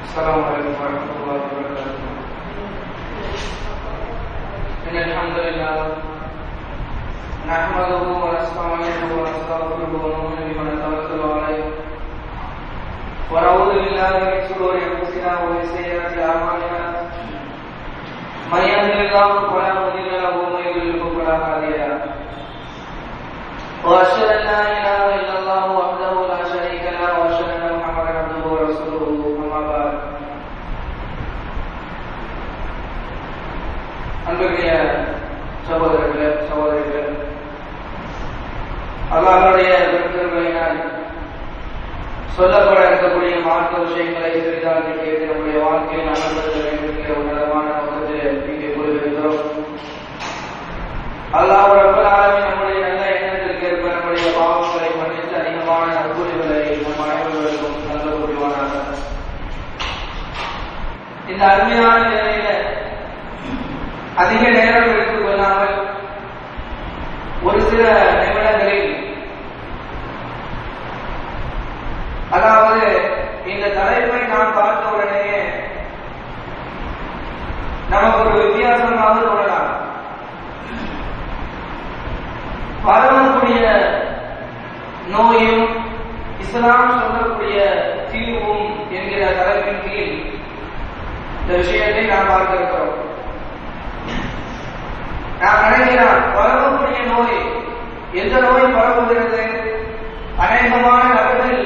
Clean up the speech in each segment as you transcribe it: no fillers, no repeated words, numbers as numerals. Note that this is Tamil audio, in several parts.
السلام عليكم ورحمة الله وبركاته. إن الحمد لله نحمده ونستعينه ونستغفره ونؤمن به ونتوكل عليه ونعوذ بالله من شرور أنفسنا ومن سيئات أعمالنا من يهده الله فلا مضل له ومن يضلل فلا هادي له وأشهد أن لا إله إلا الله وحده لا شريك له وأشهد أن محمدا عبده ورسوله أما بعد. அன்புடைய சகோதரர்களே சகோதரிகளே, அல்லாஹ்வுடைய திருப்பெருமையினால் சொல்லப்பட இருக்கக்கூடிய மார்க்க விஷயங்களை சிறிதாக கேட்டு நம்முடைய வாழ்க்கையில் அமல்படுத்த வேண்டும் என்கிற உன்னதமான நோக்கத்தில் இங்கே கூறுகின்றோம். அல்லாஹ் ரப்பல் ஆலமீன் நம்முடைய நல்ல எண்ணத்திற்கு ஏற்ப நம்முடைய பாவங்களை மன்னித்து அதிகமான நற்கூலிகளை நம் அனைவருக்கும் நல்ல புரிவானாக. இந்த அருமையான நிலையில அதிக நேரம் எடுத்துக் கொள்ளாமல் ஒரு சில நிமிடங்களில், அதாவது இந்த தலைப்பை நான் பார்த்த உடனேயே நமக்கு ஒரு வித்தியாசமாக தோணலாம். பரவக்கூடிய நோயும் இஸ்லாம் சொல்லக்கூடிய தீர்வும் என்கிற தலைப்பின் கீழ் இந்த விஷயத்தை நாம் பார்க்க இருக்கிறோம். நாம் நினைக்கிறோம் பரவக்கூடிய நோய், எந்த நோய் பரவுகிறது? அநேகமான நபர்கள்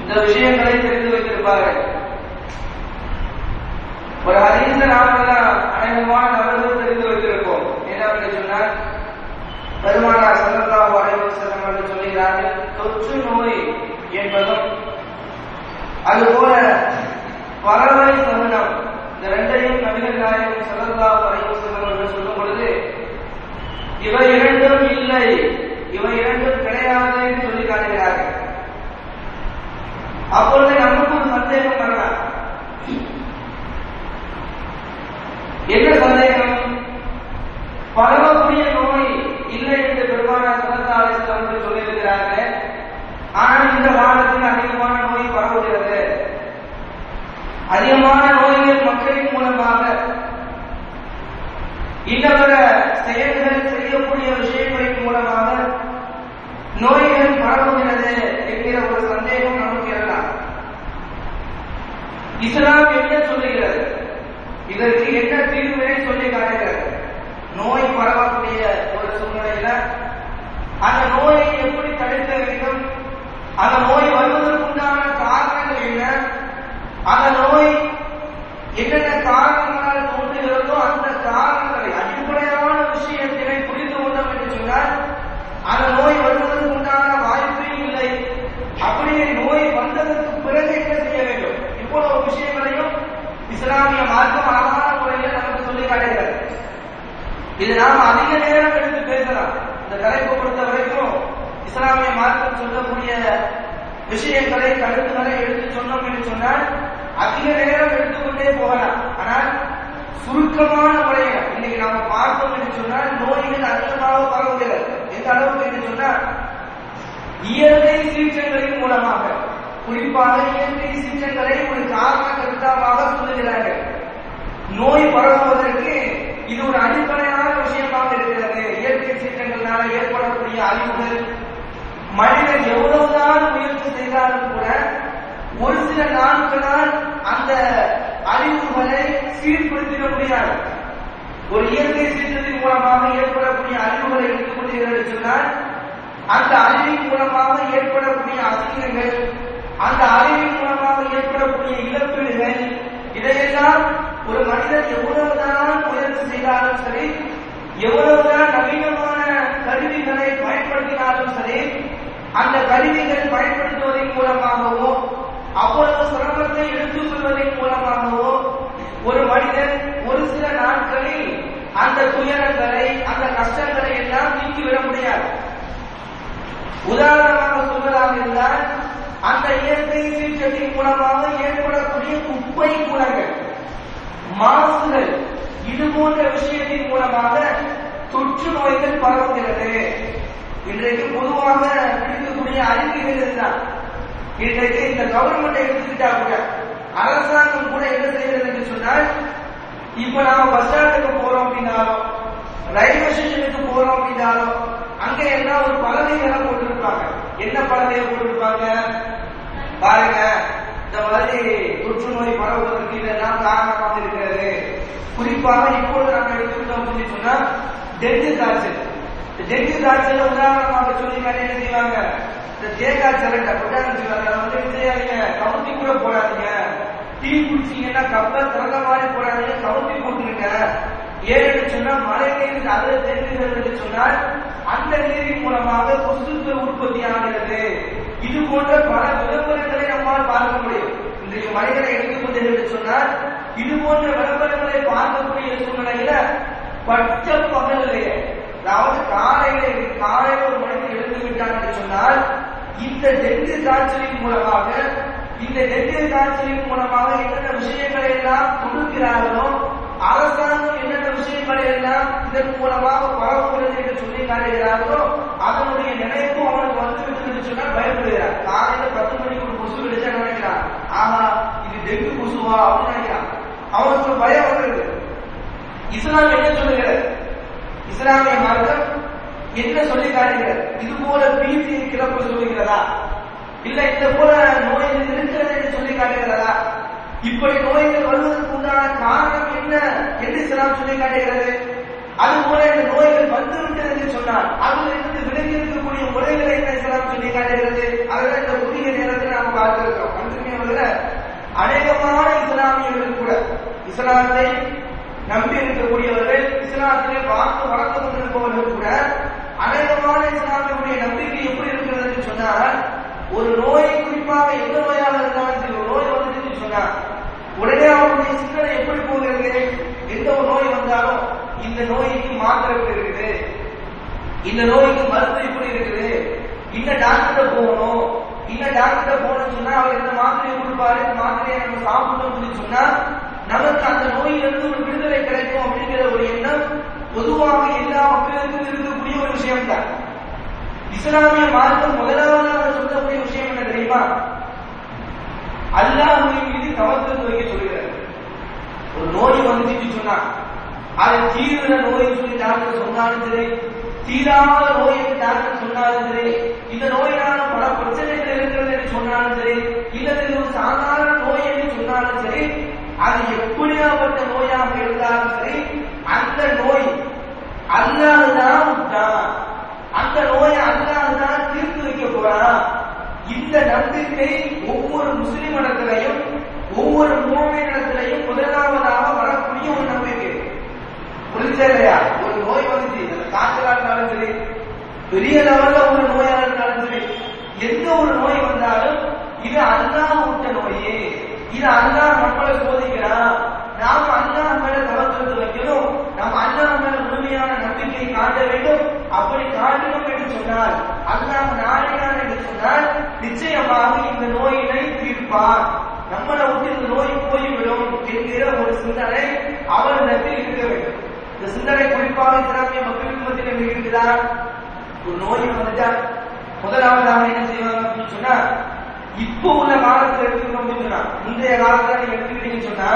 இந்த விஷயங்களை தெரிந்து வைத்திருப்பார்கள். ஒரு ஹதீஸ நாமெல்லாம் அநேகமான நபர்கள் தெரிந்து வைத்திருப்போம். என்ன சொன்னால், பெருமானார் ஸல்லல்லாஹு அலைஹி வஸல்லம் அவர்கள் சொல்கிறார்கள், தொற்று நோய் என்பதும் அதுபோல பரவல் தருணம், இந்த ரெண்டையும் நபிகள் நாயகம் ஸல்லல்லாஹு அலைஹி வஸல்லம் அவர்கள் சொல்லும் பொழுது, இவை இரண்டும் இல்லை, இவை இரண்டும் கிடையாது என்று சொல்லி காட்டுகிறார்கள். அப்பொழுது நமக்கு ஒரு சந்தேகம் வரலாம். என்ன சந்தேகம்? பரவக்கூடிய நோய் இல்லை என்று பெருமானார் ஸல்லல்லாஹு அலைஹி வஸல்லம் அவர்கள் சொல்லியிருக்கிறார்கள். ஆனால் இந்த காலத்தில் அதிகமான நோய் பரவுகிறது. அதிகமான நோய்கள் மக்களின் மூலமாக இன்னவர செயல்கள் செய்யக்கூடிய விஷயங்களின் மூலமாக நோய்கள் பரவுகிறது என்கிற ஒரு சந்தேகம் நமக்கு எழலாம். இஸ்லாம் என்ன சொல்லுகிறது? இதற்கு என்ன தீர்வினை சொல்லி காட்டுகிறது? நோய் பரவக்கூடிய ஒரு சூழ்நிலையில அந்த நோயை எப்படி தடுக்க வேண்டும், அந்த நோய் வருவதற்குண்டான காரணங்கள் என்ன, அந்த நோய் என்னென்ன காரணங்களால் தோன்றுகிறதோ அந்த காரணங்களை, அடிப்படையான விஷயத்தினை புரிந்து கொண்டோம் என்று சொன்னால் அந்த நோய் வருவதற்கு உண்டான வாய்ப்பே இல்லை. அப்படியே நோய் வந்ததற்கு பிறகு என்ன செய்ய வேண்டும், இவ்வளவு விஷயங்களையும் இஸ்லாமிய மார்க்கம் அழகான முறையில் நமக்கு சொல்லி காட்டுகிறது. இது நாம் அதிக நேரம் எடுத்து பேசலாம். இந்த தலைப்பை பொறுத்த வரைக்கும் இஸ்லாமிய மார்க்கம் சொல்லக்கூடிய விஷயங்களை, கருத்துக்களை எடுத்து சொன்னோம் என்று சொன்னால் அதிக நேரம் எடுத்துக்கொண்டே போகலாம். ஆனால் சுருக்கமான முறையில் இன்னைக்கு நாம பார்த்தோம் என்று சொன்னால் நோய்கள் அதிகமாக பரவுகிறது. எந்த அளவுக்கு என்று சொன்னால், இயற்கை சீற்றங்களின் மூலமாக, குறிப்பாக இயற்கை சீற்றங்களை ஒரு காரண கருத்தாக சொல்லுகிறார்கள். நோய் பரவுவதற்கு இது ஒரு அடிப்படையான விஷயமாக இருக்கிறது. இயற்கை சீற்றங்களால ஏற்படக்கூடிய அழிவுகள், மனிதன் எவ்வளவுதான் முயற்சி செய்தாலும் கூட ஒரு சில நாட்களால் அந்த அழிவுகளை சீர்படுத்திட முடியாது. ஒரு இயற்கை சீற்றத்தின் மூலமாக ஏற்படக்கூடிய அழிவுகளை எடுத்துக்கொள்கிறது சொன்னால், அந்த அழிவின் மூலமாக ஏற்படக்கூடிய அசிங்கங்கள், அந்த அழிவின் மூலமாக ஏற்படக்கூடிய இழப்பீடுகள், இதையெல்லாம் ஒரு மனிதன் எவ்வளவுதான் முயற்சி செய்தாலும் சரி, எவ்வளவுதான் நவீனமான கருவிகளை பயன்படுத்தினாலும் சரி, அந்த கருவிகள் பயன்படுத்துவதன் மூலமாகவோ அவ்வளவு சிரமத்தை எடுத்துக் கொள்வதன் மூலமாகவோ ஒரு மனிதன் ஒரு சில நாட்களில் அந்த துயரங்களை, அந்த கஷ்டங்களை எல்லாம் நீக்கிவிட முடியாது. உதாரணமாக சொல்வதாக இருந்தால், அந்த இயற்கை சீற்றத்தின் மூலமாக ஏற்படக்கூடிய குப்பை குணங்கள், மாசுகள், இது போன்ற விஷயத்தின் மூலமாக தொற்று நோய்கள் பரவுகிறது. இன்றைக்கு பொதுவாக இருக்கக்கூடிய அறிவியல் இருந்தால், இன்றைக்கு இந்த கவர்மெண்ட் எடுத்துக்கிட்டா கூட அரசாங்கம் கூட என்ன செய்கிறது என்று சொன்னால், இப்ப நாம பஸ் ஸ்டாண்டுக்கு போறோம் அப்படின்னாலும், ரயில்வே ஸ்டேஷனுக்கு போறோம் அப்படின்னாலும், அங்க எல்லாம் ஒரு பலகைகளை போட்டிருப்பாங்க. என்ன பலகையை போட்டிருப்பாங்க பாருங்க, இந்த மாதிரி தொற்று நோய் பரவுவதற்கு இதெல்லாம் காரணமாக இருக்கிறது. குறிப்பாக இப்பொழுது நம்ம எடுத்துக்கிட்டோம் அப்படின்னு சொன்னா டெங்கு காய்ச்சல். டெங்கு காய்ச்சல் உதாரணமாக சொல்லி என்ன செய்வாங்க, இந்த தேங்காய் சிரட்டை கொட்டாங்க செய்வாங்க. வந்து செய்யாதீங்க, கவுத்தி கூட போடாதீங்க. டீ குடிச்சீங்கன்னா கப்ப திறந்த மாதிரி போடாதீங்க, கவுத்தி போட்டுருங்க. ஏன்னு சொன்னா மழை நீர் அதில் தெரிந்து சொன்னால் அந்த நீரின் மூலமாக கொசுக்கள் உற்பத்தி ஆகிறது. இது போன்ற பல விளம்பரங்களை நம்மால் பார்க்க முடியும். இன்றைய மனிதனை எடுத்துக்கொண்டு சொன்னால் இது போன்ற விளம்பரங்களை பார்க்கக்கூடிய சூழ்நிலையில பச்சை பகலிலேயே, அதாவது காலையில ஒரு மனிதன் எழுந்து விட்டான் என்று சொன்னால் இந்த டெங்கு காய்ச்சலின் மூலமாக என்னென்ன விஷயங்களை எல்லாம் கொடுக்கிறார்களோ, அரசாங்கம் என்னென்ன விஷயங்களை எல்லாம் இதன் மூலமாக பரவுகிறது என்று சொல்லி காட்டுகிறார்களோ, அதனுடைய நினைப்பு அவனுக்கு வந்து சொன்னால் பயப்படுகிறார். காலையில 10 மணிக்கு ஒரு கொசு கிடைச்சா நினைக்கிறான், ஆஹா இது டெங்கு கொசுவா அப்படின்னு நினைக்கிறான். அவனுக்கு ஒரு பயம் வருகிறது. இஸ்லாம் என்ன சொல்லுகிறது, இஸ்லாமிய மார்க்கம் என்ன சொல்லி காட்டுகிறது? இது போல பீதியை கிளப்ப சொல்லுகிறதா, இல்ல இந்த போல நோய்கள் இருக்கிறது என்று சொல்லி காட்டுகிறதா? இப்படி நோய்கள் வருவதற்கு உண்டான காரணம் என்ன என்று இஸ்லாம் சொல்லி காட்டுகிறது? அதுபோல இந்த நோய்கள் வந்துவிட்டது என்று சொன்னால் அதிலிருந்து விலகி இருக்கக்கூடிய முறைகளை என்ன இஸ்லாம் சொல்லி காட்டுகிறது? அதில் இந்த புதிய நேரத்தில் நாம் பார்த்திருக்கிறோம். அநேகமான இஸ்லாமியர்கள் கூட, இஸ்லாத்தை நம்பி இருக்கக்கூடியவர்கள், இஸ்லாத்திலே பார்த்து வளர்ந்து கொண்டிருப்பவர்கள் கூட அநேகமான இஸ்லாமியுடைய நம்பிக்கை எப்படி இருக்கிறது என்று சொன்னால், ஒரு நோயை குறிப்பாக எந்த நோயாக இருந்தாலும் சரி, ஒரு நோய் வந்து சொன்னார் உடனே அவருடைய சிந்தனை எப்படி போகிறது? எந்த ஒரு நோய் வந்தாலும் இந்த நோய்க்கு மாத்திரை எப்படி இருக்குது, இந்த நோய்க்கு மருந்து எப்படி இருக்குது, இந்த டாக்டர் போகணும், இந்த டாக்டர் போகணும்னு சொன்னா அவர் இந்த மாத்திரையை கொடுப்பாரு, இந்த மாத்திரையை நம்ம சாப்பிட்டோம்னு சொன்னா நமக்கு அந்த நோயிலிருந்து ஒரு விடுதலை கிடைக்கும் அப்படிங்கிற ஒரு எண்ணம் பொதுவாக எல்லா மக்களுக்கும் இருக்கக்கூடிய ஒரு விஷயம் தான். இஸ்லாமிய மார்க்கம் முதலாவதாக சொல்லக்கூடிய விஷயம் என்ன தெரியுமா? அல்லாஹ்வின் மீது தவக்கல் வைக்க சொல்கிறார். ஒரு நோய் வந்துச்சு சொன்னா அது தீவிர நோய் சொல்லி டாக்டர் சொன்னாலும் சரி, தீராத நோய் என்று டாக்டர் சொன்னாலும் சரி, இந்த நோயினால பல பிரச்சனைகள் இருக்கிறது என்று சொன்னாலும் சரி, இல்லது ஒரு சாதாரண நோய் என்று சொன்னாலும் சரி, அது எப்படியாப்பட்ட நோயாக இருந்தாலும் சரி, அந்த நோய் அல்லாஹ்தான் விட்டான், அந்த நோயை அல்லாஹ்தான் தீர்த்து வைக்க போறான். இந்த நம்பிக்கை ஒவ்வொரு முஸ்லிம் இடத்திலையும் ஒவ்வொரு மூமின் இடத்திலையும் முதலாவதாக வரக்கூடிய ஒரு நம்பிக்கை. புரிஞ்சா இல்லையா? ஒரு நோய் வந்துச்சு, அந்த காய்ச்சலா இருந்தாலும் சரி, பெரிய லெவல்ல ஒரு நோயாக இருந்தாலும் சரி, எந்த ஒரு நோய் வந்தாலும் இது அல்லாஹ் விட்ட நோயே, இது அல்லாஹ் நம்மளை சோதிக்கிறான், நாம அல்லாஹ் மேல தவக்கல் வைக்கணும், நம்ம அல்லாஹ் மேல முழுமையான நம்பிக்கை காட்ட வேண்டும். அப்படி காட்டணும் என்று சொன்னால், அல்லாஹ் நாடினான் என்று சொன்னால் நிச்சயமாக இந்த நோயினை தீர்ப்பார், நம்மளை விட்டு இந்த நோய் போய்விடும் என்கிற ஒரு சிந்தனை அவரிடத்தில் இருக்க வேண்டும். இந்த சிந்தனை குறிப்பாக இஸ்லாமிய மக்களுக்கு மத்தியில் இருக்குதா? ஒரு நோய் வந்துட்டா முதலாவதாக என்ன செய்வாங்க அப்படின்னு சொன்னா, இப்போ உள்ள காலத்தில் எடுத்துக்கணும் அப்படின்னு சொன்னா, முந்தைய காலத்துல நீங்க எடுத்துக்கிட்டீங்கன்னு சொன்னா,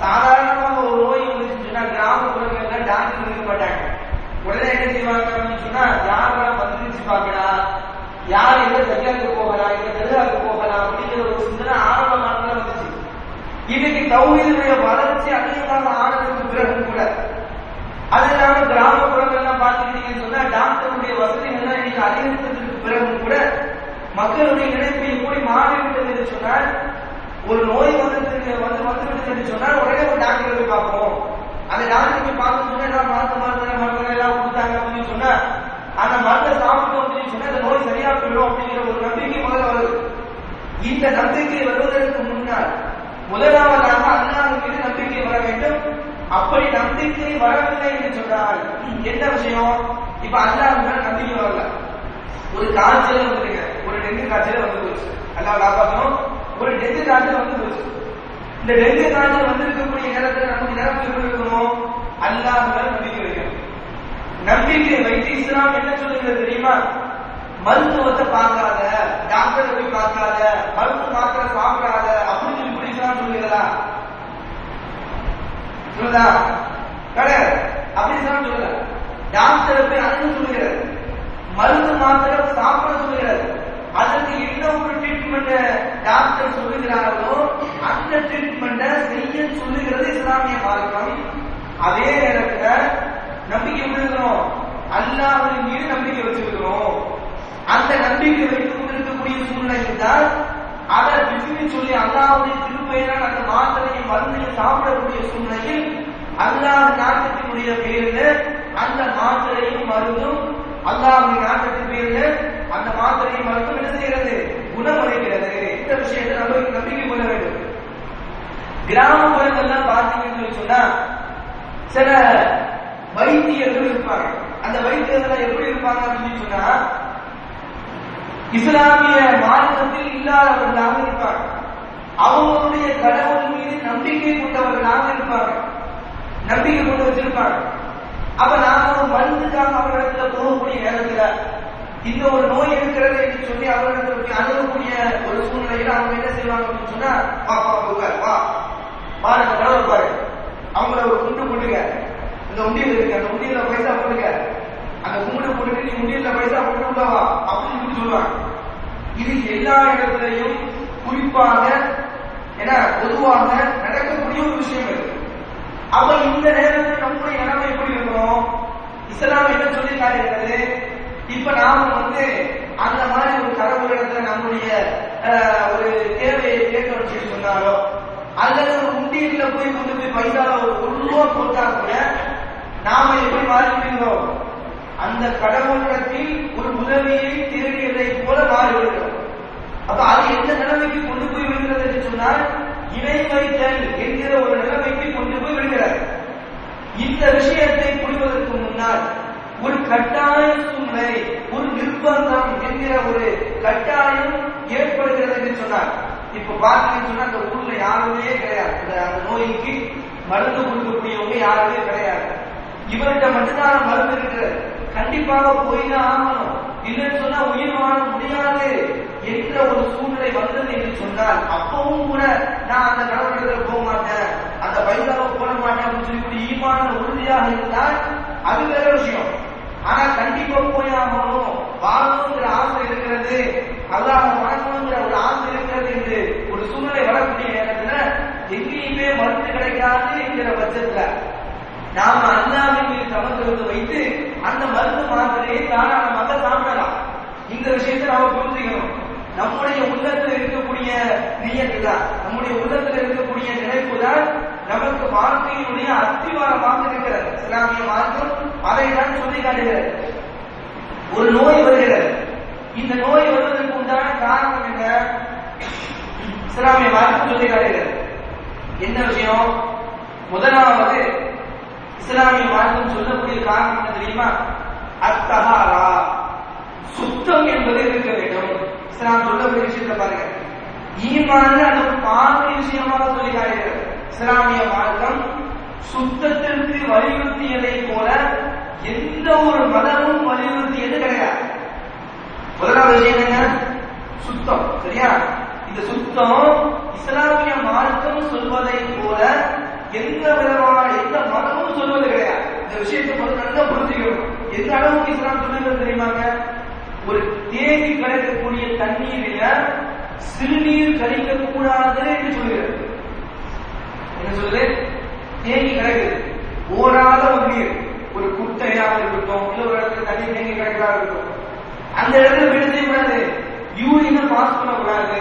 சாதாரணமாக ஒரு நோய் வந்துச்சுன்னு சொன்னா கிராமப்புறங்கள்ல டாக்டர் இருக்க மாட்டாங்க. உடனே என்ன செய்வாங்க அப்படின்னு சொன்னா, யாரெல்லாம் வந்துருச்சு பார்க்கலாம், யார் எந்த தையலுக்கு போகலாம், எந்த தெருவுக்கு போகலாம் அப்படிங்கிற ஒரு சிந்தனை ஆரம்ப காலத்துல வந்துச்சு. இன்னைக்கு தௌஹீதுடைய வளர்ச்சி அதிகமாக ஆனதுக்கு பிறகு கூட, அது இல்லாம கிராமப்புறங்கள்லாம் பார்த்துக்கிட்டீங்கன்னு சொன்னா டாக்டருடைய வசதிகள்லாம் இன்னைக்கு அதிகரித்ததுக்கு பிறகு கூட மக்களுடைய நினைப்பு எப்படி மாறிவிட்டது என்று சொன்னால், ஒரு நோய் வந்துவிட்டது என்று சொன்னால் உடனே ஒரு டாக்டர் போய் பார்ப்போம், அந்த டாக்டர் போய் பார்த்து சொன்னா மருந்து எல்லாம் கொடுத்தாங்க அப்படின்னு சொன்னா அந்த மருந்தை சாப்பிட்டோம் அப்படின்னு சொன்னா அந்த நோய் சரியா போயிடும் அப்படிங்கிற ஒரு நம்பிக்கை முதல்ல வருது. இந்த நம்பிக்கை வருவதற்கு முன்னால் முதலாவதாக அல்லாஹ் மீது நம்பிக்கை வர வேண்டும். அப்படி நம்பிக்கை வரவில்லை என்று சொன்னால் என்ன விஷயம்? இப்ப அல்லாஹ் மேல நம்பிக்கை வரல, ஒரு காய்ச்சல வந்துருங்க, ஒரு டெங்கு காய்ச்சல வந்து போச்சு, அல்லாஹ் காப்பாற்றணும், ஒரு டெங்கு காய்ச்சல் வந்து போச்சு. இந்த டெங்கு காய்ச்சல் வந்திருக்கக்கூடிய நேரத்தில் நமக்கு நிரப்பி இருக்கணும், அல்லாஹ் மேல நம்பிக்கை வைக்கணும். நம்பிக்கை வைத்து இஸ்லாம் என்ன சொல்லுகிறது தெரியுமா? மருத்துவத்தை பார்க்காத, டாக்டரை போய் பார்க்காத, மருந்து மாத்திரை சாப்பிடாத அப்படின்னு சொல்லி இஸ்லாம் சொல்லுதா? கிடையாது. அப்படின்னு சொல்லல. டாக்டரை போய் அதுன்னு சொல்லுகிறது, மருந்து மாத்திரை சாப்பிட சொல்லுகிறது. அதுக்கு என்ன ஒரு ட்ரீட்மெண்ட் டாக்டர் சொல்லுகிறார்களோ அந்த ட்ரீட்மெண்ட செய்ய சொல்லுகிறது இஸ்லாமிய மார்க்கம். அதே நேரத்துல நம்பிக்கை விடுகிறோம், அல்லாஹ்வின் மீது நம்பிக்கை வச்சிருக்கிறோம். அந்த நம்பிக்கை வைத்து கொண்டிருக்கக்கூடிய சூழ்நிலை இருந்தால் அதை பிசினி சொல்லி அல்லாஹ்வுடைய திருப்பெயரால் அந்த மாத்திரையை மருந்தையை சாப்பிடக்கூடிய சூழ்நிலையில் அல்லாஹ் நாட்டத்தினுடைய பேரில் அந்த மாத்திரையும் மருந்தும் அல்லாஹ்வுடைய நாட்டத்தின் பேரில் அந்த மாத்திரையும் மருந்தும் என்ன செய்கிறது? குணமடைகிறது. இந்த விஷயத்தை நம்ம நம்பிக்கை கொள்ள வேண்டும். கிராமப்புறங்கள்லாம் பார்த்தீங்கன்னு சொன்னா சில வைத்தியர்கள் இருப்பாங்க. அந்த வைத்தியர்கள் எப்படி இருப்பாங்க அப்படின்னு சொன்னா இஸ்லாமிய மார்க்கத்தில் இல்லாதவர்களாக இருப்பாங்க. அவங்களுடைய கடவுள் மீது நம்பிக்கை கொண்டவர்களாக இருப்பாங்க, நம்பிக்கை கொண்டு வச்சிருப்பாங்க. அப்ப நாம ஒரு மருந்துக்காக அவரிடத்துல போகக்கூடிய நேரத்துல இந்த ஒரு நோய் இருக்கிறது என்று சொல்லி அவரிடத்துல அணுகக்கூடிய ஒரு சூழ்நிலையில அவங்க என்ன செய்வாங்க அப்படின்னு சொன்னா, வா பாருங்க கடவுள் பாரு, அவங்கள ஒரு குண்டு போட்டுங்க, இந்த உண்டியல் இருக்கு அந்த உண்டியல பைசா போட்டுங்க, அந்த கும்பிடு போட்டுட்டு நீ உண்டியல்ல பைசா போட்டு வா அப்படின்னு சொல்லுவாங்க. இது எல்லா இடத்திலையும் குறிப்பாக என பொதுவாக நடக்கக்கூடிய ஒரு விஷயம் இருக்கு. அப்ப இந்த நேரத்தில் நம்முடைய நிலைமை எப்படி இருக்கணும்? இஸ்லாம் என்ன சொல்லி காட்டுகிறது? இப்ப நாம அந்த மாதிரி ஒரு கடவுளிடத்துல நம்முடைய ஒரு தேவையை கேட்கணும்னு சொல்லி சொன்னாலோ அல்லது ஒரு உண்டியல்ல போய் கொண்டு போய் பைசால ஒரு ரூபா போட்டா கூட நாம எப்படி மாறிவிடுகிறோம்? அந்த கடவுளிடத்தில் ஒரு உதவியை தேடியதை போல மாறிவிடுகிறோம். அப்ப அது எந்த நிலைமைக்கு கொண்டு போய் விடுகிறது என்று சொன்னால் இணை வைத்தல் என்கிற ஒரு நிலைமைக்கு கொண்டு போய் விடுகிறது. இந்த விஷயத்தை புரிவதற்கு முன்னால் ஒரு கட்டாய சூழ்நிலை, ஒரு நிர்பந்தம் என்கிற ஒரு கட்டாயம் ஏற்படுகிறது என்று சொன்னார். இப்ப பாத்தீங்கன்னு சொன்னா அந்த ஊர்ல யாருமே கிடையாது, அந்த நோய்க்கு மருந்து கொடுக்கக்கூடியவங்க யாருமே கிடையாது. இவர்கிட்ட மட்டும்தான் மருந்து இருக்கிறது, கண்டிப்பாக போய்தான் ஆகணும், இல்லைன்னு சொன்னா உயிர் வாழ முடியாது என்ற ஒரு சூழ்நிலை வந்தது என்று சொன்னால் அப்பவும் கூட நான் அந்த கடவுளிடத்துல போக மாட்டேன், அந்த பைசாவை போட மாட்டேன் அப்படின்னு சொல்லி ஈமான உறுதியாக இருந்தால் அது வேற விஷயம். ஆனா கண்டிப்பா போய் ஆகணும், வாழணுங்கிற ஆசை இருக்கிறது, அல்லாஹ் வணங்கணுங்கிற ஒரு ஆசை இருக்கிறது என்று ஒரு சூழ்நிலை வரக்கூடிய நேரத்துல எங்கேயுமே மருந்து கிடைக்காது என்கிற பட்சத்துல நாம அல்லாஹ்வின் மீது தவக்கலை வைத்து அந்த மருந்து மாத்திரையை தாராளமாக சாப்பிடலாம். இந்த விஷயத்தை நாம புரிஞ்சுக்கணும். நம்முடைய உள்ளத்தில் இருக்கக்கூடிய நியத்து தான், நம்முடைய உள்ளத்தில் இருக்கக்கூடிய நினைப்பு தான் நமக்கு வாழ்க்கையினுடைய அஸ்திவாரமாக இருக்கிறது. இஸ்லாமிய மார்க்கம் அதை தான் சொல்லி காட்டுகிறது. ஒரு நோய் வருகிறது, இந்த நோய் வருவதற்கு உண்டான காரணம் என்ன? இஸ்லாமிய மார்க்கம் சொல்லி காட்டுகிறது. என்ன விஷயம்? முதலாவது இஸ்லாமிய மார்க்கம் சொல்லக்கூடிய காரணம் என்ன தெரியுமா? அத்தஹாரா, சுத்தம் என்பது இருக்க வேண்டும். இஸ்லாம் சொல்லக்கூடிய விஷயத்தை பாருங்க, ஈமான் அது ஒரு பார்வை விஷயமாக சொல்லி காட்டுகிறது. இஸ்லாமிய மார்க்கம் சுத்தத்திற்கு வலியுறுத்தியதை போல எந்த ஒரு மதமும் வலியுறுத்தியது கிடையாது. முதலாவது விஷயம் என்ன? சுத்தம். சரியா? இந்த சுத்தம் இஸ்லாமிய மார்க்கம் சொல்வதை போல எந்த விதமான எந்த மதமும் சொல்வது கிடையாது. இந்த விஷயத்தை நல்லா புரிஞ்சுக்கணும். எந்த அளவுக்கு இஸ்லாம் சொல்லுகிறது தெரியுமாங்க? ஒரு தேங்கி கிடைக்கக்கூடிய தண்ணீரில சிறுநீர் கழிக்க கூடாது என்று சொல்கிறது. என்ன சொல்லுது? தேங்கி கிடைக்குது, ஓடாத ஒரு நீர், ஒரு குட்டையாக இருக்கட்டும், இல்ல ஒரு இடத்துல தண்ணி தேங்கி கிடைக்கிறதா இருக்கட்டும், அந்த இடத்துல விட செய்யக்கூடாது, யூரினை பாஸ் பண்ணக்கூடாது,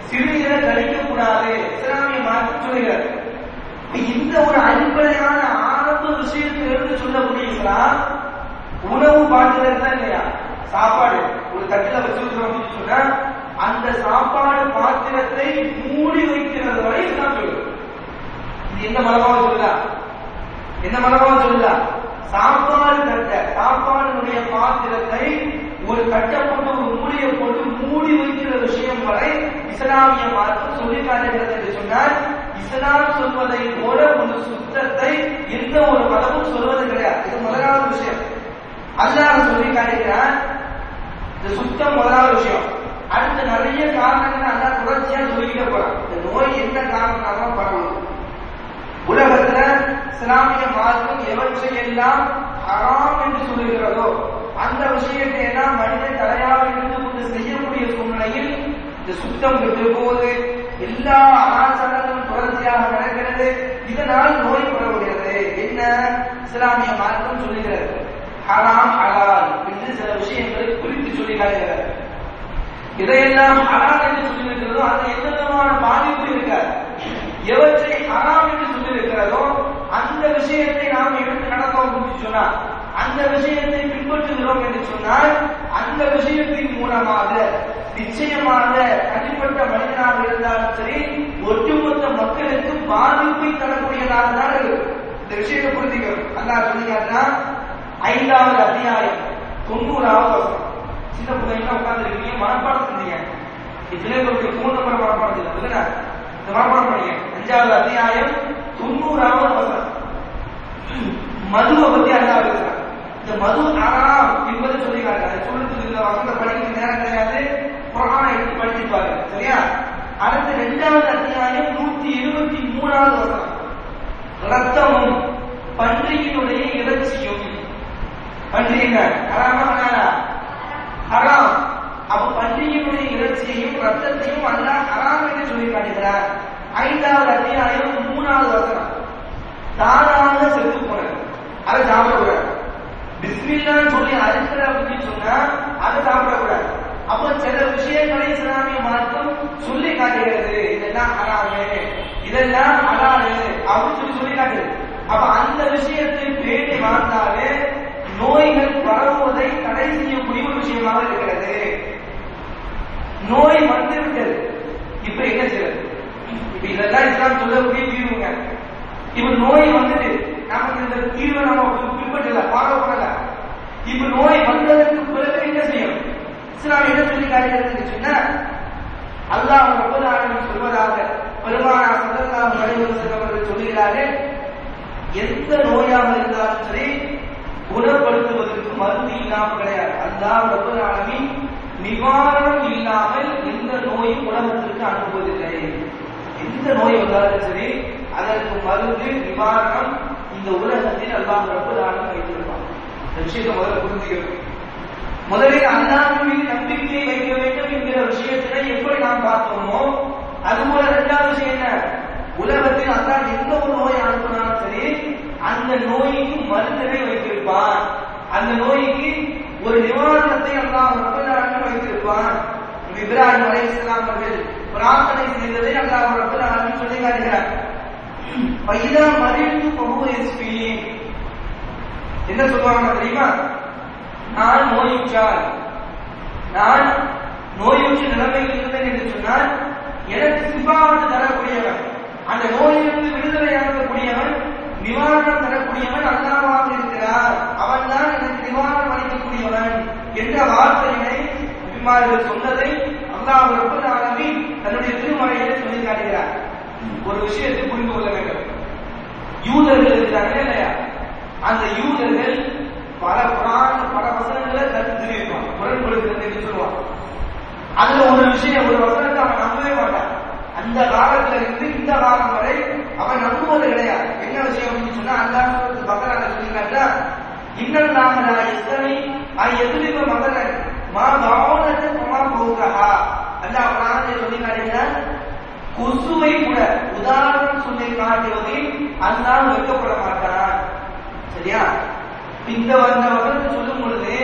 சிறுநீரை கழிக்க கூடாது இஸ்லாமிய மார்க்கம் சொல்லுகிறது. இந்த ஒரு அடிப்படையான ஆரம்ப விஷயத்திலிருந்து சொல்லக்கூடிய இஸ்லாம் உணவு பாட்டுறது தான் இல்லையா? சாப்பாடு ஒரு தட்டில வச்சிருக்கிறோம் அப்படின்னு சொன்னா அந்த சாப்பாடு பாத்திரத்தை மூடி வைக்கிறது வரை இஸ்லாம் சொல்லுது. இது என்ன மரபாக சொல்லுதா? என்ன மரபாக சொல்லுதா? சாப்பாடு தட்ட, சாப்பாடுடைய பாத்திரத்தை ஒரு கட்டை போட்டு ஒரு மூடியை போட்டு மூடி வைக்கிற விஷயம் வரை இஸ்லாமிய மார்க்கம் சொல்லி காட்டுகிறது என்று சொன்னால் இஸ்லாம் சொல்வதை போல ஒரு சுத்தத்தை எந்த ஒரு மதமும் சொல்வது கிடையாது. இது முதலாவது விஷயம். அல்லாஹ் சொல்லி காட்டுகிறார். இந்த சுத்தம் முதலாவது விஷயம். அடுத்த நிறைய காரணங்கள் அல்லாஹ் தொடர்ச்சியா சொல்லிக்கிட்டே போறான். இந்த நோய் என்ன காரணமாக பரவும்? உலகத்துல இஸ்லாமிய மார்க்கம் எவற்றை எல்லாம் ஹராம் என்று சொல்லுகிறதோ அந்த விஷயத்தை எல்லாம் மனிதன் தலையாக இருந்து கொண்டு செய்யக்கூடிய சூழ்நிலையில் இந்த சுத்தம் விட்டு போது எல்லா அனாச்சாரங்களும் தொடர்ச்சியாக நடக்கிறது. இதனால் நோய் பரவுகிறது. என்ன இஸ்லாமிய மார்க்கம் சொல்லுகிறது? ஹராம் ஹலால் என்று சில விஷயங்களை குறித்து சொல்லி காட்டுகிறது. இதையெல்லாம் ஹலால் என்று சொல்லியிருக்கிறதோ அது எந்த விதமான பாதிப்பு இருக்காது. எவற்றை ஹராம் என்று சொல்லியிருக்கிறதோ அந்த விஷயத்தை நாம் எடுத்து நடந்தோம் என்று சொன்னால், அந்த விஷயத்தை பின்பற்றுகிறோம் என்று சொன்னால், அந்த விஷயத்தின் மூலமாக நிச்சயமாக தனிப்பட்ட மனிதனாக இருந்தாலும் சரி, ஒட்டுமொத்த மக்களுக்கு பாதிப்பை தரக்கூடியதாக தான் இருக்கு. இந்த விஷயத்தை புரிஞ்சுக்கிறோம். அல்லாஹ் சொல்லிக்காட்டுனா 5வது அத்தியாயம் 90வது வசனம். சின்ன பிள்ளைங்க உட்கார்ந்து இருக்கீங்க, மனப்பாடம் செஞ்சீங்க. இத்தனை பேருக்கு 3 நம்பர் மனப்பாடம் செய்யல, இந்த மனப்பாடம் பண்ணீங்க. 5வது அத்தியாயம் 90வது வசனம். மதுவை பத்தி அல்லாஹ் பேசுறாங்க. இந்த மது ஹராம் என்பதை சொல்லிக்காட்டாங்க. சொல்லுறதுக்கு இந்த வசனத்தை படிக்கிற நேரம் கிடையாது. குர்ஆனை எடுத்து படிச்சுப்பாரு. சரியா? அடுத்து 2வது அத்தியாயம் 123வது வசனம். ரத்தமும் பன்றியினுடைய இறைச்சியும். பன்றிங்க ஹராமா ஹலாலா? ஹராம். அப்ப பன்றியினுடைய இறைச்சியையும் ரத்தத்தையும் அல்லாஹ் ஹராம் என்று சொல்லி காட்டுகிறார். 5வது அத்தியாயம் 3வது வசனம். தானாக செத்து போனது அதை சாப்பிடக்கூடாது. பிஸ்மில்லான்னு சொல்லி அறுக்கிற அப்படின்னு சொன்னா அதை சாப்பிடக்கூடாது. அப்ப சில விஷயங்களை இஸ்லாமிய மார்க்கம் சொல்லி காட்டுகிறது. இதெல்லாம் ஹராமு, இதெல்லாம் ஹலாலு அப்படின்னு சொல்லி காட்டுது. அப்ப அந்த விஷயத்தை பேணி வாழ்ந்தாலே நோய்கள் பரவுவதை தடை செய்யக்கூடிய ஒரு விஷயமாக இருக்கிறது. நோய் வந்துவிட்டது, இப்ப என்ன செய்யறது? இப்ப இதெல்லாம் இஸ்லாம் சொல்லக்கூடிய தீர்வுங்க. இப்ப நோய் வந்துட்டு நமக்கு இந்த தீர்வை நம்ம பின்பற்றல, ஃபாலோ பண்ணல. இப்ப நோய் வந்ததற்கு பிறகு என்ன செய்யும்? இஸ்லாம் என்ன சொல்லி காட்டுகிறது சொன்னா, அல்லாஹ் ரப்பல் ஆலமீன் சொல்வதாக பெருமானார் ஸல்லல்லாஹு அலைஹி வஸல்லம் அவர்கள் சொல்கிறார்கள், எந்த நோயாக இருந்தாலும் சரி குணப்படுத்துவதற்கு மருந்து இல்லாமல் கிடையாது. அல்லாஹ் ரப்பல் ஆலமீன் நிவாரணம் இல்லாமல் எந்த நோயும் உலகத்திற்கு அனுப்புவதில்லை. எந்த நோய் வந்தாலும் சரி அதற்கு மருந்து நிவாரணம் இந்த உலகத்தில் அல்லாஹ் ரப்பல் ஆலமீன் வைத்திருப்பான். இந்த விஷயத்தை முதல்ல புரிஞ்சுக்கணும். முதலில் அல்லாஹ்வின் மீது நம்பிக்கை வைக்க வேண்டும் என்கிற விஷயத்தை எப்படி நாம் பார்த்தோமோ அதுபோல 2வது விஷயம் என்ன? உலகத்தில் அல்லாஹ் எந்த ஒரு நோயை அனுப்பினாலும் சரி அந்த நோய்க்கு மருந்தனை வைத்திருப்பான். அந்த நோய்க்கு ஒரு நிவாரணத்தை அல்லாஹ் ரப்பல் ஆலமீன் வைத்திருப்பான். இப்ராஹிம் அலைஹிஸ்ஸலாம் அவர்கள் பிரார்த்தனை செய்ததை அல்லாஹ் ரப்பல் ஆலமீன் சொல்லி காட்டுகிறார். பைதா மரித்து பஹுவ யஸ்ஃபீன். என்ன சொல்வாங்க தெரியுமா? நான் நோயுற்ற நிலைமையில் இருந்தேன் என்று சொன்னால் எனக்கு சிபாவத்து தரக்கூடியவன், அந்த நோயிலிருந்து விடுதலை அளிக்கக்கூடியவன், நிவாரணம் தரக்கூடியவன் அல்லாஹ்வாக இருக்கிறார். அவன் தான் எனக்கு நிவாரணம் அளிக்கக்கூடியவன் என்ற வார்த்தையினை நபிமார்கள் சொன்னதை அல்லாஹ் ரப்பல் ஆலமீன் தன்னுடைய திருமறையிலே சொல்லி காட்டுகிறார். ஒரு விஷயத்தை புரிந்து கொள்ள வேண்டும். யூதர்கள் இருக்கிறாங்க இல்லையா? அந்த யூதர்கள் பல வசனங்களை கருத்து தெரிவிப்பாங்க, முரண்படுகிறது என்று சொல்லுவாங்க. அதுல ஒரு விஷயம், ஒரு வசனத்தை அவன் நம்பவே மாட்டான். அந்த காலத்துல இருந்து இந்த காலம் வரை அவன் நம்புவது கிடையாது. என்ன விஷயம் அப்படின்னு சொன்னா, அல்லாஹ் பக்கரால சொல்லி காட்டா, இன்னல்லாஹ் யஸ்தனி அய்யதுலிப மகரன் மா கௌனத்து கமா பௌகஹா. அல்லாஹ் குர்ஆனில் சொல்லி காட்டுகிறான், கொசுவை கூட உதாரணம் சொல்லி காட்டுவதில் அல்லாஹ் வெட்கப்பட மாட்டான். சரியா? இந்த வசனத்தை சொல்லும் பொழுது,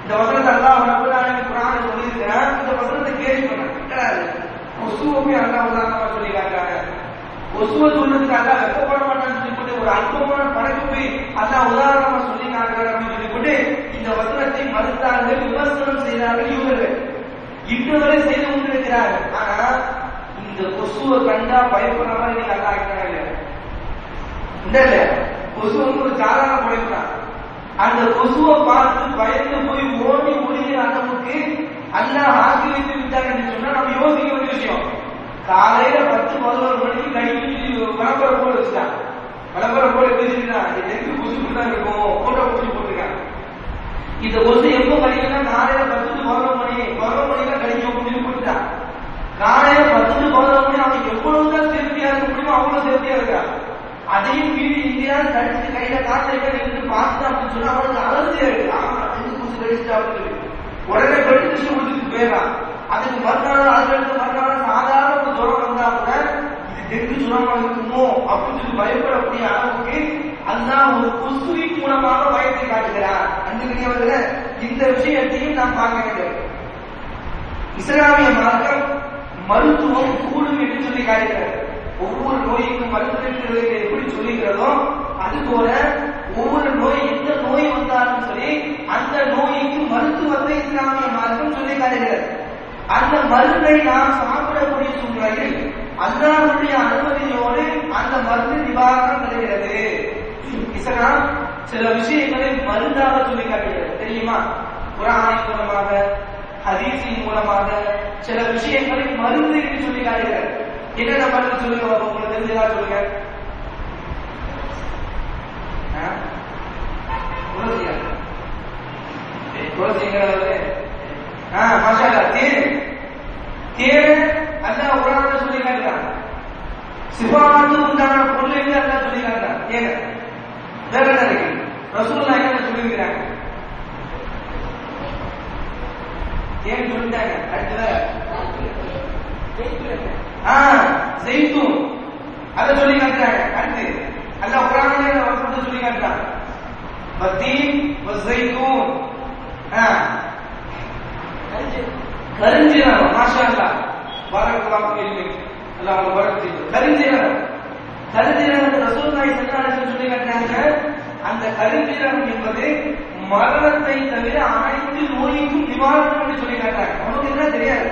இந்த வசனத்தை அல்லாஹ் ரப்பல் ஆலமீன் குர்ஆனில் சொல்லி இருக்கிறான். இந்த வசனத்தை கேள்வி பண்ணாங்க, கொசுவை அல்லாஹ் உதாரணமா சொல்லி காட்டுறாங்க. கொசுவை சொல்றதுக்கு அல்லாஹ் வெட்கப்பட மாட்டான்னு சொல்லிவிட்டு ஒரு அற்புதமான படைப்பை அல்லாஹ் உதாரணமா சொல்லி காட்டுறாங்க அப்படின்னு சொல்லிவிட்டு இந்த வசனத்தை மறுத்தார்கள், விமர்சனம் செய்தார்கள் யூதர்கள். இன்று வரை செய்து கொண்டிருக்கிறார்கள். ஆனா இந்த கொசுவை கண்டா பயப்படுற மாதிரி நீங்க அல்லாஹ் ஆக்கினாங்க இல்ல? கொசு வந்து ஒரு சாதாரண படைப்பு. அந்த கொசுவை பார்த்து பயந்து போய் ஓடி ஒளிகிற அளவுக்கு அல்லாஹ் ஆக்கி வைத்து விட்டாங்க என்று சொன்னா நம்ம யோசிக்க வேண்டிய விஷயம். காலையில 10-11 மணிக்கு கடிக்கு விளம்பரம் போட வச்சுட்டான். விளம்பரம் போட வச்சுட்டான், எதுக்கு கொசு தான் இருக்கும், போட்டோ பிடிச்சி போட்டுருக்காங்க. இந்த கொசு எப்போ கடிக்கலாம்? காலையில 10-11 மணிக்கு கடிக்கும் அப்படின்னு போட்டுட்டான். காலையில 10-11 மணி அவன் எவ்வளவுதான் சேஃப்டியா இருக்க முடியுமோ அவ்வளவு சேஃப்டியா இருக்கான். அதையும் மீறி எங்கேயாவது கடிச்சு கையில காய்ச்சல் பார்த்து அப்படின்னு சொன்னா அவனுக்கு அலர்ஜியா இருக்கு. பூச்சி கடிச்சுட்டு அப்படின்னு உடனே பெடுத்து கொடுத்துட்டு போயிடறான். அதுக்கு மறுநாள் அதுக்கு மறுநாள் சாதாரண ஒரு ஜுரம் வந்தா கூட இது டெங்கு ஜுரமா இருக்குமோ அப்படின்னு சொல்லி பயப்படக்கூடிய அளவுக்கு அதுதான் ஒரு கொசுவின் மூலமாக பயத்தை காட்டுகிறார். அன்புக்குரியவர்களே, இந்த விஷயத்தையும் நாம் பார்க்க வேண்டும். இஸ்லாமிய மார்க்கம் மருத்துவம் கூடும் என்று சொல்லி காட்டுகிறது. ஒவ்வொரு நோய்க்கும் மருத்துவ எப்படி சொல்லுகிறதோ அதுபோல ஒவ்வொரு நோய் எந்த நோய் வந்தாலும் சரி அந்த நோய்க்கு மருத்துவத்தை இஸ்லாமிய மார்க்கம் சொல்லி காட்டுகிறது. அந்த மருந்தை நாம் சாப்பிடக்கூடிய சூழ்நிலையில் அல்லாஹ்வுடைய அனுமதியோடு அந்த மருந்து நிவாரணம் பெறுகிறது. இஸ்லாம் சில விஷயங்களை மருந்தாக சொல்லி காட்டுகிறது. தெரியுமா? குர்ஆனின் மூலமாக ஹதீஸின் மூலமாக சில விஷயங்களை மருந்து என்று சொல்லி காட்டுகிறது. என்னென்ன மருந்து சொல்லுங்க, உங்களுக்கு தெரிஞ்சதா சொல்லுங்க. அல்லாஹ் குர்ஆன்ல சொல்லி காட்டுறான். சிஃபாத்து உண்டான பொருள் அல்லாஹ் சொல்லி காட்டுறான். ஏங்க வேற என்ன இருக்கு? ரசூலுல்லாஹ் என்ன சொல்லிருக்காங்க? ஏன் சொல்லிட்டாங்க? ஜெய்தூன் அதை சொல்லி காட்டுறாங்க. அடுத்து அல்லாஹ் குர்ஆன்ல வசனத்தை சொல்லி காட்டுறான். வத்தீன் வஸைதூன் கருஞ்சீரகம். மாஷா அல்லாஹ் பரக்கல்லாஹு ஃபீக். அல்லாஹ் உங்களுக்கு பரக்கத் செய்யட்டும். கருஞ்சீரகம் ரசூலுல்லாஹி ஸல்லல்லாஹு அலைஹி வஸல்லம் சொல்லி காட்டுறாங்க. அந்த கருஞ்சீரகம் என்பது மரணத்தை தவிர அனைத்து நோய்க்கும் நிவாரணம் என்று சொல்லி காட்டுறாங்க. நமக்கு இதெல்லாம் தெரியாது,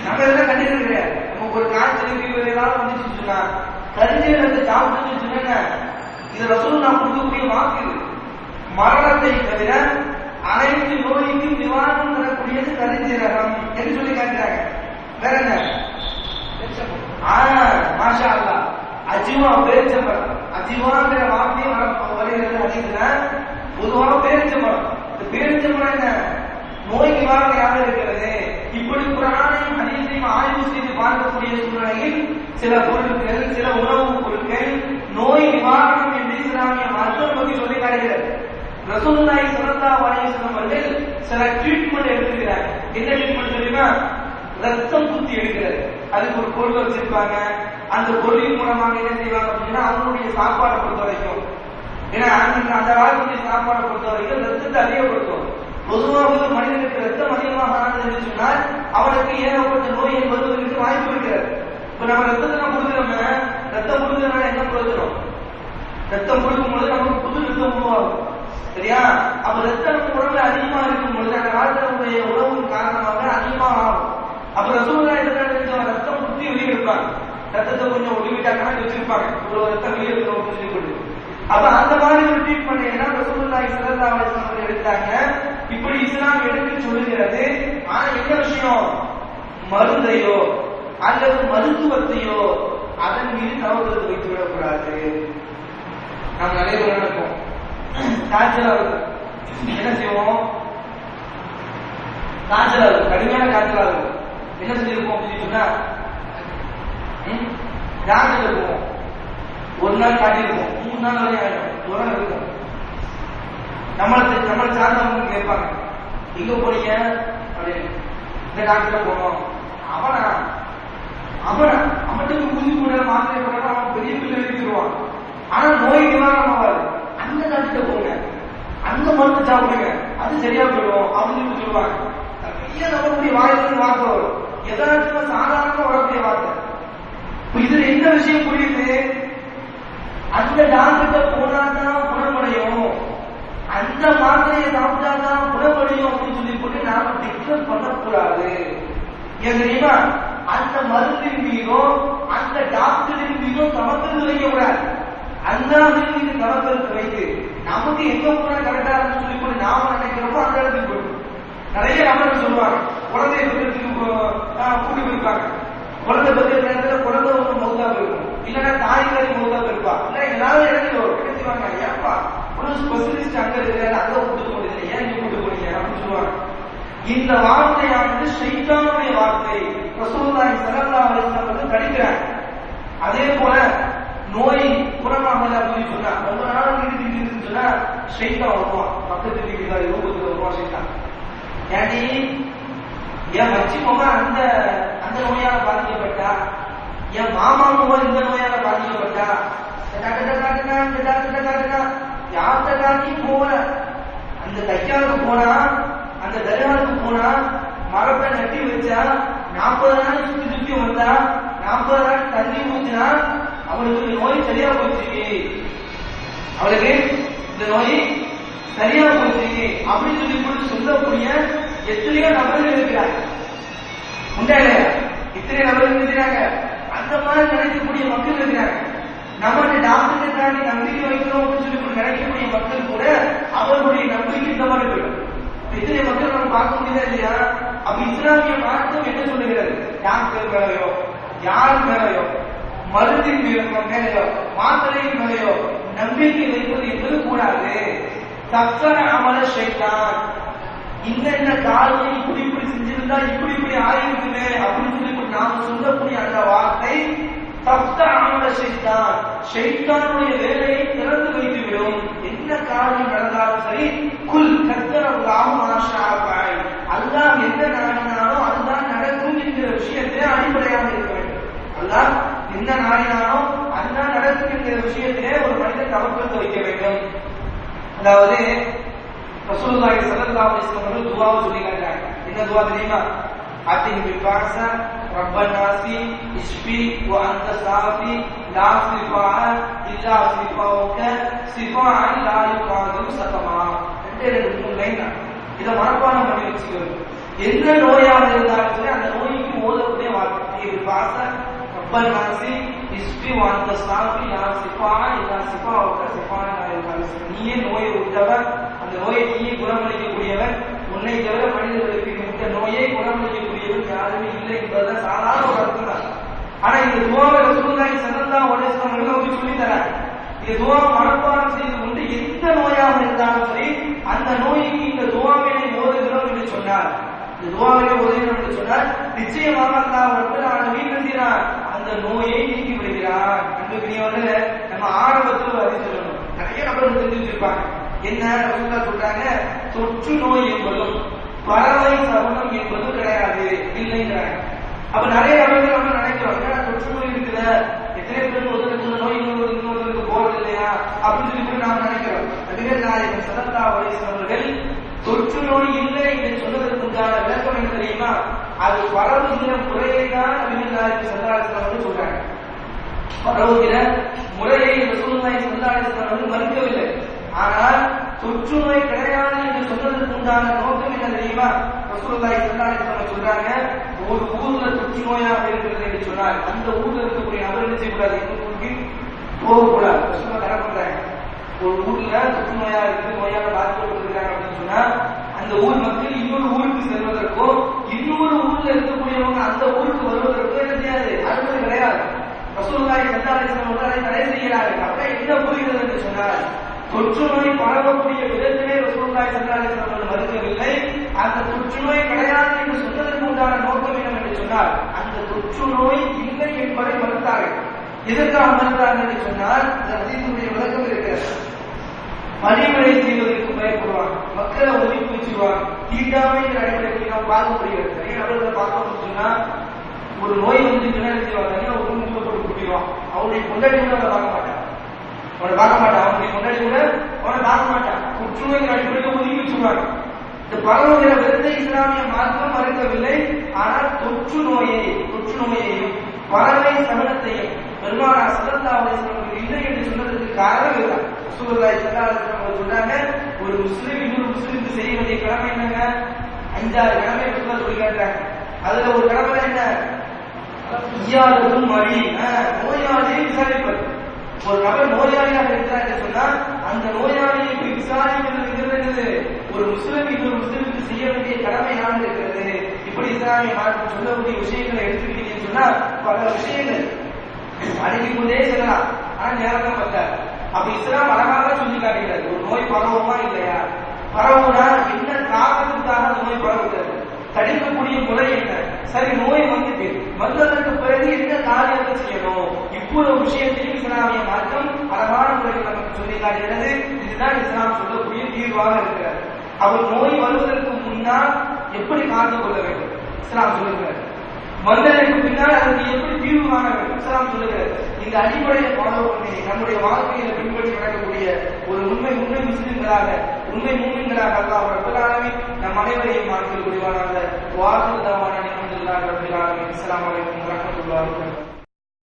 நம்ம இதெல்லாம் கண்டிப்பா கிடையாது. நமக்கு ஒரு காய்ச்சல் ஃபீவர் ஏதாவது வந்துச்சு சொன்னா கருஞ்சீரகத்தை சாப்பிட்டு சொன்னாங்க. இது ரசூலுல்லாஹ் கொடுக்கக்கூடிய வாக்கு. மரணத்தை தவிர அனைத்து நோய்க்கும் நிவாரணம் தரக்கூடியது கருஞ்சீரகம் என்று சொல்லி காட்டுறாங்க. வேற என்ன? மாஷா அல்லாஹ் அஜிவா பேரிச்சம்பழம். அஜிவாங்கிற வார்த்தையை வருகிறது ஹதீஸ்ல. பொதுவாக பேரிச்சம்பழம். இந்த பேரிச்சம்பழம் என்ன? நோய் நிவாரணையாக இருக்கிறது. இப்படி குர்ஆனையும் ஹதீஸையும் ஆய்வு செய்து பார்க்கக்கூடிய சூழ்நிலையில் சில பொருட்கள், சில உணவுப் பொருட்கள் நோய் நிவாரணம் என்று இஸ்லாமிய மருத்துவம் பற்றி சொல்லி காட்டுகிறது. ரசூலுல்லாஹி ஸல்லல்லாஹு அலைஹி வஸல்லம் அவர்கள் சில ட்ரீட்மெண்ட் எடுத்துக்கிறாங்க. என்ன ட்ரீட்மெண்ட் தெரியுமா? ரத்தம் குத்தி எடுக்கிறது. அதுக்கு ஒரு பொருள் வச்சிருப்பாங்க. அந்த பொருளின் மூலமாக என்ன செய்வாங்க அப்படின்னா அவங்களுடைய சாப்பாடை பொறுத்த வரைக்கும், ஏன்னா அந்த காலத்துடைய சாப்பாடை பொறுத்த வரைக்கும் ரத்தத்தை அதிகப்படுத்தும். பொதுவாக மனிதனுக்கு ரத்தம் அதிகமாக ஆனது சொன்னால் அவனுக்கு ஏகப்பட்ட நோயை வருவதற்கு வாய்ப்பு இருக்கிறது. இப்ப நம்ம ரத்தத்தை நம்ம கொடுக்குறோம். ரத்தம் கொடுக்கறதுனால என்ன பிரயோஜனம்? ரத்தம் கொடுக்கும் பொழுது நமக்கு புது ரத்தம் உருவாகும். சரியா? அப்ப ரத்தம் உடம்புல அதிகமா இருக்கும் பொழுது அந்த காலத்தினுடைய உணவு காரணமாக அதிகமாக ஆகும். அப்ப ரசூலுல்லாஹி ஸல்லல்லாஹு அலைஹி வஸல்லம் ரத்தம் குத்தி வெளியே எடுப்பாங்க. ரத்தத்தை கொஞ்சம் ஒளிவிட்டாங்கன்னா வச்சிருப்பாங்க. இவ்வளவு ரத்தம் வெளியே எடுக்கணும் சொல்லி கொண்டு. அப்ப அந்த மாதிரி ஒரு ட்ரீட்மெண்ட் எல்லாம் ரசூலுல்லாஹி ஸல்லல்லாஹு அலைஹி வஸல்லம் எடுத்தாங்க. இப்படி இஸ்லாம் எடுத்து சொல்லுகிறது. ஆனா என்ன விஷயம்? மருந்தையோ அல்லது மருத்துவத்தையோ அதன் மீது தவறுதல் வைத்து விடக்கூடாது. நாம் நிறைய பேர் நடக்கும். காய்ச்சல் ஆகுது, என்ன செய்வோம்? காய்ச்சல் ஆகுது, கடுமையான காய்ச்சல் ஆகுது, என்ன செஞ்சிருப்போம் அப்படின்னு சொன்னா டாக்டர் இருக்கும். ஒரு நாள் காட்டியிருப்போம், 3 நாள் வரை ஆயிடும், ஜுரம் இருக்கும். நம்மளை சார்ந்தவங்க கேட்பாங்க, எங்க போறீங்க அப்படின்னு. இந்த டாக்டர் போனோம். அவனுக்கு புரிஞ்சு கூட மாத்திரை போட்டா அவன் பெரிய பிள்ளை எழுதிடுவான். ஆனா நோய் நிவாரணம் ஆகாது. அந்த டாக்டர் போங்க, அந்த மருந்து சாப்பிடுங்க, அது சரியா போயிடும் அப்படின்னு சொல்லுவாங்க. நிறைய நம்மளுடைய வாயிலிருந்து வார்த்தை வரும், எதாச்சும் சாதாரணமா வரக்கூடிய வார்த்தை. இதுல என்ன விஷயம் புரியுது? அந்த டாக்டர் போனாதான் குணமடையும், அந்த மாத்திரையை சாப்பிட்டாதான் குணமடையும் அப்படின்னு சொல்லி போட்டு நாம டிக்ளேர் பண்ணக்கூடாது. ஏன் தெரியுமா? அந்த மருந்தின் மீதோ அந்த டாக்டரின் மீதோ தவக்கல் வைக்கக்கூடாது. அல்லாஹ்வின் மீது தவக்கல் வைத்து நமக்கு எங்க போனா கரெக்டா இருக்குன்னு சொல்லி போட்டு நாம நினைக்கிறோமோ அந்த இடத்துக்கு போயிடும். நிறைய நபர்கள் சொல்லுவாங்க, குழந்தைய பத்திரத்துக்கு கூட்டி போயிருப்பாங்க. குழந்தை பத்திர நேரத்தில் குழந்தை ஒன்று மௌத்தா போயிருக்கும், இல்லைன்னா தாய்காரி மௌத்தா போயிருப்பா. இல்லை எல்லாரும் இடத்துல என்ன செய்வாங்க? ஏன்பா ஒரு ஸ்பெஷலிஸ்ட் அங்க இருக்கிறாரு, அங்க கூட்டு போனது, ஏன் இங்க கூட்டு போனீங்க அப்படின்னு சொல்லுவாங்க. இந்த வார்த்தையானது ஷைத்தானுடைய வார்த்தை. ரசூலுல்லாஹி ஸல்லல்லாஹு அலைஹி வஸல்லம் தடுக்கிறாங்க. அதே போல நோய் குணமாகல அப்படின்னு சொன்னா ரொம்ப நாள் இருக்குன்னு சொன்னா ஷைத்தான் வருவான், பக்கத்து வீட்டுக்காரி ரூபத்துல வருவான் ஷைத்தான். ஏன்டி என் மச்சி மகன் அந்த நோயால பாதிக்கப்பட்டா, என் மாமா மகன் இந்த நோயால பாதிக்கப்பட்டா, யார்கிட்ட காட்டியும் போல அந்த தைக்காலுக்கு போனா, அந்த தர்காவுக்கு போனா, மரத்தை நட்டி வச்சா 40 நாள் சுத்தி சுத்தி வந்தா, 40 நாள் தண்ணி ஊத்தினா அவளுக்கு நோய் சரியா போச்சு, அவளுக்கு இந்த நோய் சரியா போச்சு அப்படின்னு சொல்லி போட்டு சொல்லக்கூடிய எத்தனையோ நபர்கள் இருக்கிறாங்க. உண்டா இல்லையா? இத்தனை நபர்கள் இருக்கிறாங்க. அந்த மாதிரி நினைக்கக்கூடிய மக்கள் இருக்கிறாங்க. நம்ம டாக்டர் தாண்டி நம்பிக்கை வைக்கிறோம் அப்படின்னு சொல்லி நினைக்கக்கூடிய மக்கள் கூட அவர்களுடைய நம்பிக்கை இந்த மாதிரி போயிடும். இத்தனை மக்கள் நம்ம பார்க்க முடியல இல்லையா? அப்ப இஸ்லாமிய மார்க்கம் என்ன சொல்லுகிறது? டாக்டர் மேலையோ, யார் மேலையோ, மருந்தின் மேலையோ, மாத்திரையின் மேலையோ நம்பிக்கை வைப்பது என்பது கூடாது. தக்கன அமல ஷைத்தான், இன்னென்ன காரணம் இப்படி இப்படி செஞ்சிருந்தா இப்படி ஆயிருக்குமே அப்படின்னு சொல்லி நாம சொல்லக்கூடிய அந்த வார்த்தை தப்த அமல ஷைத்தான், ஷைத்தானுடைய வேலையை திறந்து வைத்துவிடும். என்ன காரணம் நடந்தாலும் சரி, குல் கத்தரல்லாஹு மாஷாஅ, அல்லாஹ் என்ன நாடினாலும் அதுதான் நடக்கும் என்கிற விஷயத்தை அடிப்படையாக இருக்க வேண்டும். அல்லாஹ் என்ன நாடினாலும் அதுதான் நடக்கும் என்கிற விஷயத்திலே ஒரு மனிதன் தவக்கத்தை வைக்க வேண்டும். அதாவது ரசூலுல்லாஹி ஸல்லல்லாஹு அலைஹி வஸல்லம் துஆவை சொல்லி காட்டாங்க. என்ன துஆ தெரியுமா? ஆத்திஹி பில் பாஸ ரப்பனாசி இஷ்பி வ அன்த ஸாஃபி லா ஸிஃபா இல்லா ஸிஃபாவுக ஸிஃபான் லா யுகாதிரு ஸகமா. 2 லைன் இத மனப்பாடம் பண்ணி வச்சுக்கணும். எந்த நோயாக இருந்தாலும் சரி அந்த நோய்க்கு ஓதக்கூடிய வார்த்தை பாஸ ரப்பனாசி இஷ்பி வ அன்த ஸாஃபி லா ஸிஃபா இல்லா ஸிஃபாவுக ஸிஃபான் லா யுகாதிரு ஸகமா. நீயே நோயை விட்டவர், அந்த நோயை நீயே குணமளிக்கக்கூடியவர், உன்னை தவிர மனிதர்களுக்கு இந்த நோயை குணமளிக்கக்கூடியவர் யாருமே இல்லை என்பதுதான் சாதாரண ஒரு அர்த்தம் தான். ஆனா இந்த துஆவை ரசூலுல்லாஹி ஸல்லல்லாஹு அலைஹி வஸல்லம் அவர்கள் சொல்லி தராங்க. இந்த துஆவை மனப்பாடம் செய்து கொண்டு எந்த நோயாக இருந்தாலும் சரி அந்த நோய்க்கு இந்த துஆவினை ஓதுகிறோம் என்று சொன்னார், இந்த துஆவினை ஓதுகிறோம் என்று சொன்னால் நிச்சயமாக அல்லாஹ் ரப்பல் ஆலமீன் அந்த நோயை நீக்கி விடுகிறார். அன்புக்குரியவர்களே, நம்ம ஆரம்பத்தில் அதை சொல்லணும். நிறைய நபர்கள் தெரிஞ்சு வச்சிருப்பாங்க. என்ன ரசூலுல்லாஹ் சொல்றாங்க? தொற்று நோய் என்பதும் பறவை சருமம் என்பதும் கிடையாது, இல்லைங்கிறாங்க. அப்ப நிறைய நபர்கள் நம்ம நினைக்கிறோம், தொற்று நோய் இருக்குல்ல, எத்தனை பேருக்கு ஒருத்தருக்கு நோய் இன்னொருத்தருக்கு போறது இல்லையா அப்படின்னு சொல்லி நாம நினைக்கிறோம். நபிகள் நாயகம் ஸல்லல்லாஹு அலைஹி வஸல்லம் அவர்கள் தொற்று நோய் இல்லை என்று சொன்னதற்கு உண்டான விளக்கம் என்ன தெரியுமா? அது பரவுகிற முறையை தான் நபிகள் நாயகம் ஸல்லல்லாஹு அலைஹி வஸல்லம் சொல்றாங்க. பரவுகிற முறையை ரசூலுல்லாஹி ஸல்லல்லாஹு அலைஹி வஸல்லம் அவர்கள் மறுக்கவில்லை. ஆனால் தொற்று நோய் கிடையாது என்று சொன்னதற்கு உண்டான நோக்கம் என்ன தெரியுமா? ரசூலுல்லாஹி ஸல்லல்லாஹு அலைஹி வஸல்லம் சொல்றாங்க, ஒரு ஊர்ல தொற்று நோயாக இருக்கிறது என்று சொன்னால் அந்த ஊர்ல இருக்கக்கூடிய நபர் என்ன செய்யக்கூடாது? இந்த ஊருக்கு போகக்கூடாது. ரசூலுல்லாஹ் தடை பண்றாங்க. ஒரு ஊர்ல தொற்று நோயா இருக்கு, நோயால பாதிக்கப்பட்டிருக்காங்க அப்படின்னு சொன்னா அந்த ஊர் மக்கள் இன்னொரு ஊருக்கு செல்வதற்கோ இன்னொரு ஊர்ல இருக்கக்கூடியவங்க அந்த ஊருக்கு வருவதற்கோ என்ன செய்யாது? அனுமதி கிடையாது. ரசூலுல்லாஹி ஸல்லல்லாஹு அலைஹி வஸல்லம் அதை தடை செய்கிறார்கள். அப்ப என்ன புரிகிறது என்று சொன்னால் தொற்று நோய் பரவக்கூடிய விதத்திலே ரசூலுல்லாஹி ஸல்லல்லாஹு அலைஹி வஸல்லம் மறுக்கவில்லை. அந்த தொற்று நோய் கிடையாது என்று சொன்னதற்கு உண்டான நோக்கம் என்ன என்று சொன்னால் அந்த தொற்று நோய் இல்லை என்பதை மறுத்தார்கள். எதற்காக மறுத்தார்கள் என்று சொன்னால் இந்த ஹதீஸுடைய விளக்கம் இருக்கிறது. பணிவிடை செய்வதற்கு பயப்படுவாங்க, மக்களை ஒதுக்கி வச்சிருவாங்க, தீண்டாமைங்கிற அடிப்படையில் நாம் பார்க்கப்படுகிறது. நிறைய நபர்களை பார்த்தோம்னு சொன்னா ஒரு நோய் வந்து என்ன செய்வாங்க? ஒரு மூட்டை போட்டு குடிவான், அவருடைய கொண்டாடி கூட அதை பார்க்க மாட்டான், அவனை பார்க்க மாட்டான், அவனுடைய கொண்டாடி கூட அவனை பார்க்க மாட்டான். புற்றுநோய் அடிப்படையில் ஒதுக்கி வச்சுருவாங்க. இந்த பரவுகிற விருதை இஸ்லாமிய மார்க்கம் மறுக்கவில்லை. ஆனால் தொற்று நோயையும் பறவை சமணத்தையும் பெருமானார் ஸல்லல்லாஹு அலைஹி வஸல்லம் இல்லை என்று சொன்னதற்கு காரணம் இதுதான். ரசூலுல்லாஹி ஸல்லல்லாஹு அலைஹி வஸல்லம் சொல்றாங்க, ஒரு முஸ்லிம் இன்னொரு முஸ்லிமுக்கு செய்ய வேண்டிய கடமை என்னங்க? 5-6 கடமை ரசூலுல்லாஹ் சொல்லி காட்டுறாங்க. அதுல ஒரு கடமை என்ன? இய்யாதுல் மரீத், நோயாளியை விசாரிப்பது. ஒரு நபர் நோயாளியாக இருக்கிறார் என்று சொன்னால் அந்த நோயாளியை விசாரிப்பது ஒரு முஸ்லிம் இன்னொரு முஸ்லிமுக்கு செய்ய வேண்டிய கடமையாக இருக்கிறது. இப்படி இஸ்லாமிய மார்க்கம் சொல்லக்கூடிய விஷயங்களை எடுத்துக்கிட்டீங்கன்னு சொன்னா பல விஷயங்கள் அடங்கி கொண்டே செல்லலாம். ஆனா நேரம் பார்த்தார். அப்ப இஸ்லாம் அழகாக சொல்லி காட்டுகிறது, ஒரு நோய் பரவுமா இல்லையா, பரவுனா என்ன காரணத்துக்காக அந்த நோய் பரவுகிறது, தடுக்கக்கூடிய முறை என்ன, சரி நோய் வந்ததற்கு பிறகு என்ன காரியத்தை செய்யணும், இவ்வளவு விஷயத்தையும் இஸ்லாமிய சொல்லி காட்டுகிறது. இதுதான் இஸ்லாம் சொல்லக்கூடிய தீர்வாக இருக்கிறது. அவர் நோய் வருவதற்கு முன்னால் எப்படி காத்துக் கொள்ள வேண்டும் இஸ்லாம் சொல்லுகிறார். வந்ததற்கு பின்னால் அதற்கு எப்படி தீர்வு காண வேண்டும் இஸ்லாம் சொல்லுகிறது. இந்த அடிப்படையை ஃபாலோ பண்ணி நம்முடைய வாழ்க்கையில பின்பற்றி நடக்கக்கூடிய ஒரு உண்மை முஸ்லிம்களாக, உண்மை மூமின்களாக அல்லாஹ் ரப்பல் ஆலமீன் நம் அனைவரையும் வாழ்க்கையில் முடிவானாக. வாஹிரு தஅவானா அல்ஹம்துலில்லாஹி ரப்பில் ஆலமீன். அஸ்ஸலாமு அலைக்கும் வரஹ்மத்துல்லாஹி வபரகாத்துஹு.